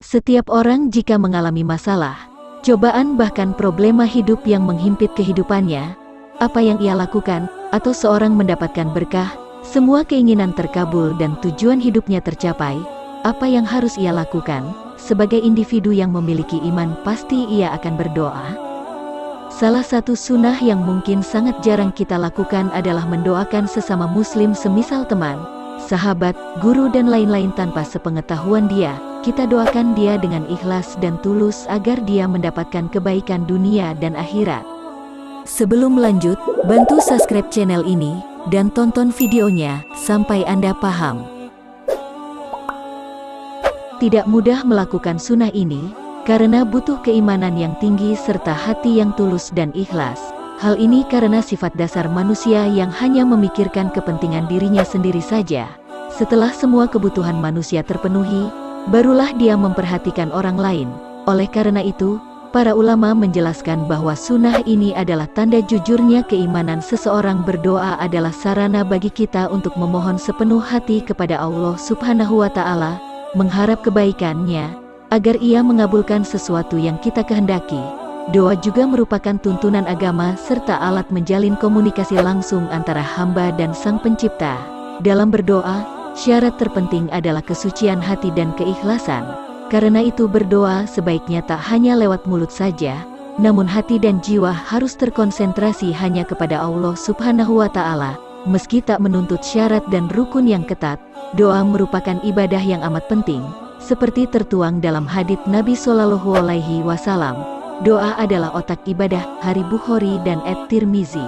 Setiap orang jika mengalami masalah, cobaan bahkan problema hidup yang menghimpit kehidupannya, apa yang ia lakukan, atau seorang mendapatkan berkah, semua keinginan terkabul dan tujuan hidupnya tercapai, apa yang harus ia lakukan? Sebagai individu yang memiliki iman pasti ia akan berdoa. Salah satu sunnah yang mungkin sangat jarang kita lakukan adalah mendoakan sesama muslim semisal teman, sahabat, guru dan lain-lain tanpa sepengetahuan dia. Kita doakan dia dengan ikhlas dan tulus agar dia mendapatkan kebaikan dunia dan akhirat. Sebelum lanjut, bantu subscribe channel ini, dan tonton videonya, sampai Anda paham. Tidak mudah melakukan sunnah ini, karena butuh keimanan yang tinggi serta hati yang tulus dan ikhlas. Hal ini karena sifat dasar manusia yang hanya memikirkan kepentingan dirinya sendiri saja. Setelah semua kebutuhan manusia terpenuhi, barulah dia memperhatikan orang lain. Oleh karena itu, para ulama menjelaskan bahwa sunnah ini adalah tanda jujurnya keimanan. Seseorang berdoa adalah sarana bagi kita untuk memohon sepenuh hati kepada Allah Subhanahu wa Ta'ala, mengharap kebaikannya, agar ia mengabulkan sesuatu yang kita kehendaki. Doa juga merupakan tuntunan agama serta alat menjalin komunikasi langsung antara hamba dan Sang Pencipta. Dalam berdoa, syarat terpenting adalah kesucian hati dan keikhlasan. Karena itu berdoa sebaiknya tak hanya lewat mulut saja, namun hati dan jiwa harus terkonsentrasi hanya kepada Allah Subhanahu wa Ta'ala. Meski tak menuntut syarat dan rukun yang ketat, doa merupakan ibadah yang amat penting, seperti tertuang dalam hadits Nabi Shallallahu Alaihi Wasallam. Doa adalah otak ibadah, Hari Bukhari dan At-Tirmizi.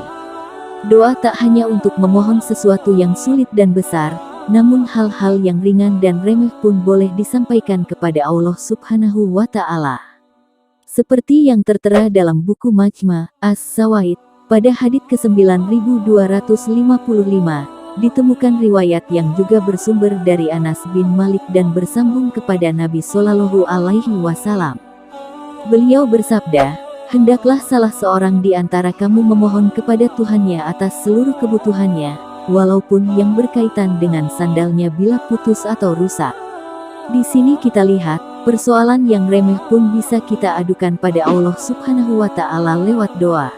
Doa tak hanya untuk memohon sesuatu yang sulit dan besar, namun hal-hal yang ringan dan remeh pun boleh disampaikan kepada Allah Subhanahu wa Ta'ala. Seperti yang tertera dalam buku Majma' As-Zawaid, pada hadits ke-9255, ditemukan riwayat yang juga bersumber dari Anas bin Malik dan bersambung kepada Nabi Shallallahu Alaihi Wasallam. Beliau bersabda, "Hendaklah salah seorang di antara kamu memohon kepada Tuhannya atas seluruh kebutuhannya, walaupun yang berkaitan dengan sandalnya bila putus atau rusak." Di sini kita lihat, persoalan yang remeh pun bisa kita adukan pada Allah Subhanahu wa Ta'ala lewat doa.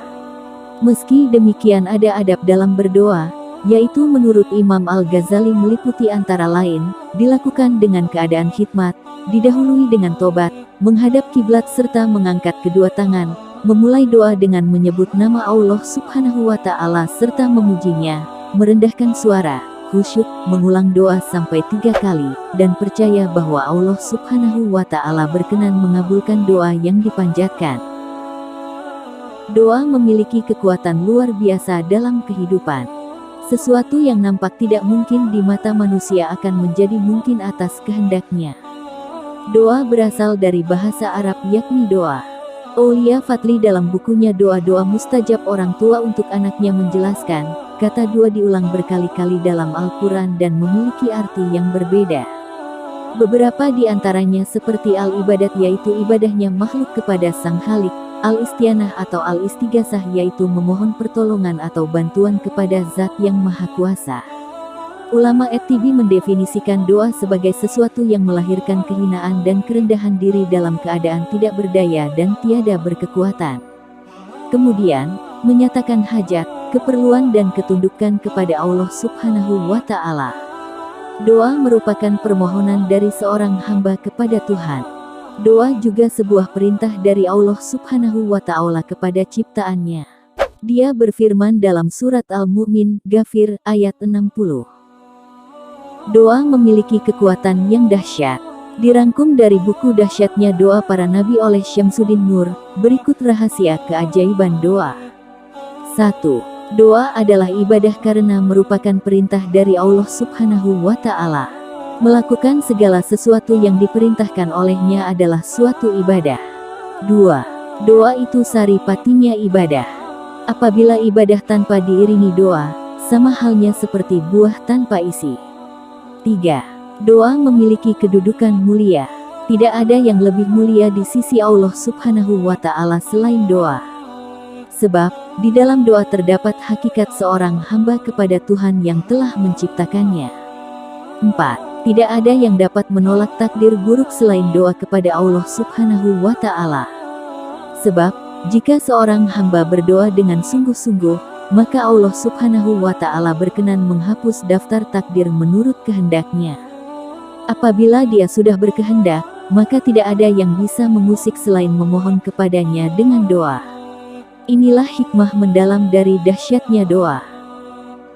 Meski demikian ada adab dalam berdoa, yaitu menurut Imam Al-Ghazali meliputi antara lain, dilakukan dengan keadaan khidmat, didahului dengan tobat, menghadap kiblat serta mengangkat kedua tangan, memulai doa dengan menyebut nama Allah Subhanahu wa Ta'ala serta memujinya, merendahkan suara, khusyuk, mengulang doa sampai 3 kali, dan percaya bahwa Allah Subhanahu wa Ta'ala berkenan mengabulkan doa yang dipanjatkan. Doa memiliki kekuatan luar biasa dalam kehidupan. Sesuatu yang nampak tidak mungkin di mata manusia akan menjadi mungkin atas kehendaknya. Doa berasal dari bahasa Arab yakni doa. Aulia Fadli dalam bukunya Doa-Doa Mustajab Orang Tua untuk Anaknya menjelaskan, kata doa diulang berkali-kali dalam Al-Quran dan memiliki arti yang berbeda. Beberapa di antaranya seperti al-ibadat yaitu ibadahnya makhluk kepada Sang Khalik, al-istianah atau al-istighasah yaitu memohon pertolongan atau bantuan kepada Zat yang Maha Kuasa. Ulama At-Tibi mendefinisikan doa sebagai sesuatu yang melahirkan kehinaan dan kerendahan diri dalam keadaan tidak berdaya dan tiada berkekuatan. Kemudian, menyatakan hajat, keperluan dan ketundukan kepada Allah Subhanahu wa Ta'ala. Doa merupakan permohonan dari seorang hamba kepada Tuhan. Doa juga sebuah perintah dari Allah Subhanahu wa Ta'ala kepada ciptaannya. Dia berfirman dalam surat Al-Mu'min, Ghafir, ayat 60. Doa memiliki kekuatan yang dahsyat. Dirangkum dari buku Dahsyatnya Doa Para Nabi oleh Syamsuddin Nur, berikut rahasia keajaiban doa. 1. Doa adalah ibadah karena merupakan perintah dari Allah Subhanahu wa Ta'ala. Melakukan segala sesuatu yang diperintahkan olehnya adalah suatu ibadah. 2. Doa itu saripatinya ibadah. Apabila ibadah tanpa diiringi doa, sama halnya seperti buah tanpa isi. 3. Doa memiliki kedudukan mulia. Tidak ada yang lebih mulia di sisi Allah Subhanahu wa Ta'ala selain doa. Sebab, di dalam doa terdapat hakikat seorang hamba kepada Tuhan yang telah menciptakannya. 4. Tidak ada yang dapat menolak takdir buruk selain doa kepada Allah Subhanahu wa Ta'ala. Sebab, jika seorang hamba berdoa dengan sungguh-sungguh, maka Allah Subhanahu wa Ta'ala berkenan menghapus daftar takdir menurut kehendaknya. Apabila Dia sudah berkehendak, maka tidak ada yang bisa mengusik selain memohon kepadanya dengan doa. Inilah hikmah mendalam dari dahsyatnya doa.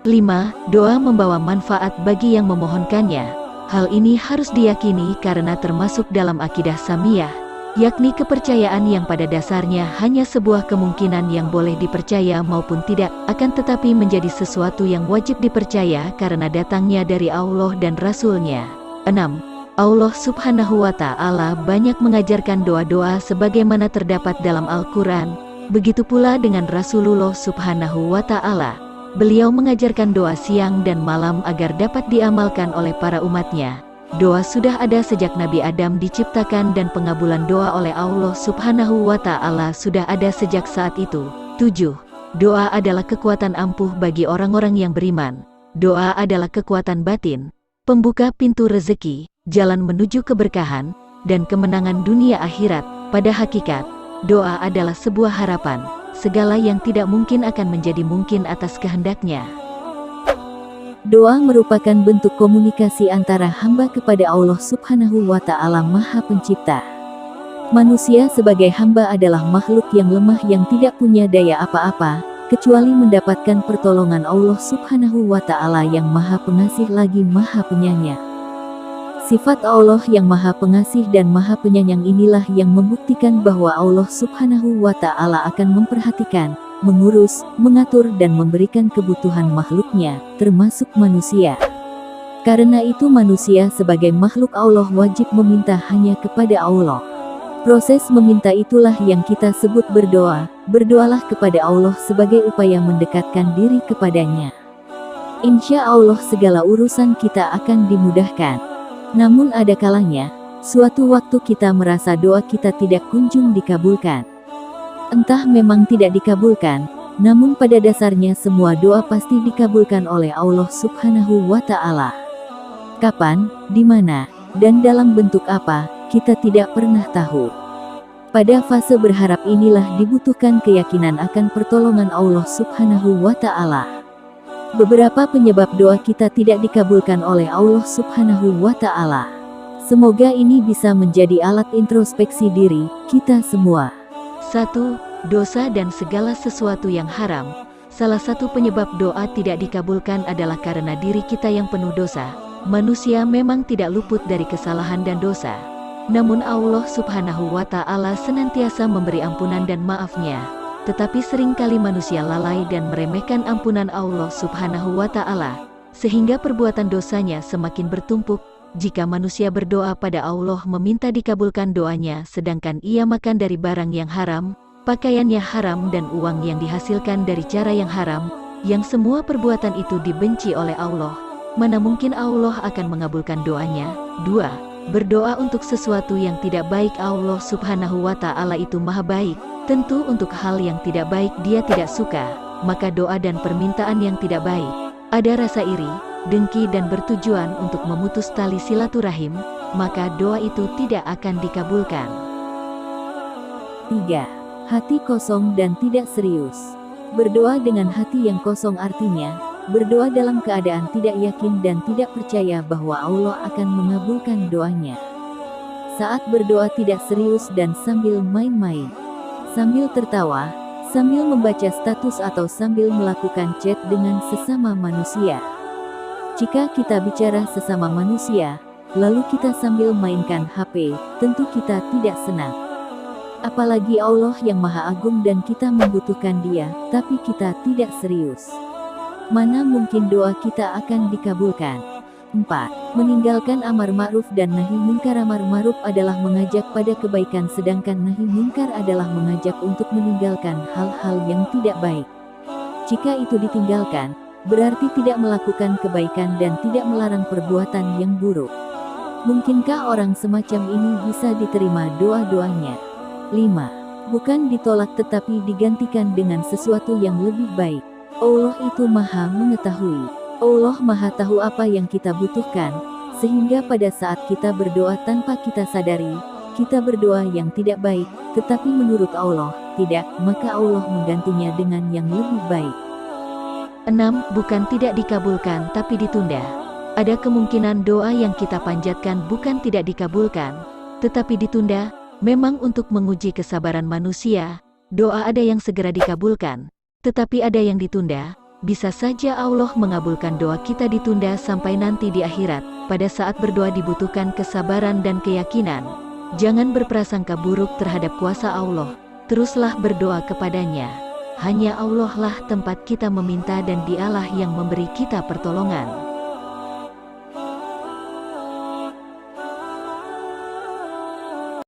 5. Doa membawa manfaat bagi yang memohonkannya. Hal ini harus diyakini karena termasuk dalam akidah samiyah, yakni kepercayaan yang pada dasarnya hanya sebuah kemungkinan yang boleh dipercaya maupun tidak, akan tetapi menjadi sesuatu yang wajib dipercaya karena datangnya dari Allah dan Rasul-Nya. 6. Allah Subhanahu wa Ta'ala banyak mengajarkan doa-doa sebagaimana terdapat dalam Al-Quran, begitu pula dengan Rasulullah Subhanahu wa Ta'ala. Beliau mengajarkan doa siang dan malam agar dapat diamalkan oleh para umatnya. Doa sudah ada sejak Nabi Adam diciptakan dan pengabulan doa oleh Allah Subhanahu wa Ta'ala sudah ada sejak saat itu. 7. Doa adalah kekuatan ampuh bagi orang-orang yang beriman. Doa adalah kekuatan batin, pembuka pintu rezeki, jalan menuju keberkahan, dan kemenangan dunia akhirat. Pada hakikat, doa adalah sebuah harapan. Segala yang tidak mungkin akan menjadi mungkin atas kehendaknya. Doa merupakan bentuk komunikasi antara hamba kepada Allah Subhanahu wa Ta'ala Maha Pencipta. Manusia sebagai hamba adalah makhluk yang lemah yang tidak punya daya apa-apa, kecuali mendapatkan pertolongan Allah Subhanahu wa Ta'ala yang Maha Pengasih lagi Maha Penyayang. Sifat Allah yang Maha Pengasih dan Maha Penyayang inilah yang membuktikan bahwa Allah Subhanahu wa Ta'ala akan memperhatikan, mengurus, mengatur dan memberikan kebutuhan makhluknya, termasuk manusia. Karena itu manusia sebagai makhluk Allah wajib meminta hanya kepada Allah. Proses meminta itulah yang kita sebut berdoa. Berdoalah kepada Allah sebagai upaya mendekatkan diri kepadanya. Insya Allah segala urusan kita akan dimudahkan. Namun ada kalanya, suatu waktu kita merasa doa kita tidak kunjung dikabulkan. Entah memang tidak dikabulkan, namun pada dasarnya semua doa pasti dikabulkan oleh Allah Subhanahu wa Ta'ala. Kapan, di mana, dan dalam bentuk apa, kita tidak pernah tahu. Pada fase berharap inilah dibutuhkan keyakinan akan pertolongan Allah Subhanahu wa Ta'ala. Beberapa penyebab doa kita tidak dikabulkan oleh Allah Subhanahu wa Ta'ala. Semoga ini bisa menjadi alat introspeksi diri kita semua. 1. Dosa dan segala sesuatu yang haram. Salah satu penyebab doa tidak dikabulkan adalah karena diri kita yang penuh dosa. Manusia memang tidak luput dari kesalahan dan dosa. Namun Allah Subhanahu wa Ta'ala senantiasa memberi ampunan dan maafnya. Tetapi seringkali manusia lalai dan meremehkan ampunan Allah Subhanahu wa Ta'ala, sehingga perbuatan dosanya semakin bertumpuk. Jika manusia berdoa pada Allah meminta dikabulkan doanya sedangkan ia makan dari barang yang haram, pakaiannya haram dan uang yang dihasilkan dari cara yang haram, yang semua perbuatan itu dibenci oleh Allah, mana mungkin Allah akan mengabulkan doanya? 2. Berdoa untuk sesuatu yang tidak baik. Allah Subhanahu wa Ta'ala itu maha baik. Tentu untuk hal yang tidak baik Dia tidak suka, maka doa dan permintaan yang tidak baik, ada rasa iri, dengki dan bertujuan untuk memutus tali silaturahim, maka doa itu tidak akan dikabulkan. 3. Hati kosong dan tidak serius. Berdoa dengan hati yang kosong artinya, berdoa dalam keadaan tidak yakin dan tidak percaya bahwa Allah akan mengabulkan doanya. Saat berdoa tidak serius dan sambil main-main, sambil tertawa, sambil membaca status atau sambil melakukan chat dengan sesama manusia. Jika kita bicara sesama manusia, lalu kita sambil mainkan HP, tentu kita tidak senang. Apalagi Allah yang Maha Agung dan kita membutuhkan Dia, tapi kita tidak serius. Mana mungkin doa kita akan dikabulkan? 4. Meninggalkan amar ma'ruf dan nahi munkar. Amar ma'ruf adalah mengajak pada kebaikan sedangkan nahi munkar adalah mengajak untuk meninggalkan hal-hal yang tidak baik. Jika itu ditinggalkan, berarti tidak melakukan kebaikan dan tidak melarang perbuatan yang buruk. Mungkinkah orang semacam ini bisa diterima doa-doanya? 5. Bukan ditolak tetapi digantikan dengan sesuatu yang lebih baik. Allah itu Maha mengetahui. Allah Maha tahu apa yang kita butuhkan, Sehingga pada saat kita berdoa tanpa kita sadari, kita berdoa yang tidak baik, tetapi menurut Allah, tidak, maka Allah menggantinya dengan yang lebih baik. 6. Bukan tidak dikabulkan tapi ditunda. Ada kemungkinan doa yang kita panjatkan bukan tidak dikabulkan, tetapi ditunda, memang untuk menguji kesabaran manusia. Doa ada yang segera dikabulkan, tetapi ada yang ditunda. Bisa saja Allah mengabulkan doa kita ditunda sampai nanti di akhirat. Pada saat berdoa dibutuhkan kesabaran dan keyakinan. Jangan berprasangka buruk terhadap kuasa Allah. Teruslah berdoa kepadanya. Hanya Allah lah tempat kita meminta dan Dialah yang memberi kita pertolongan.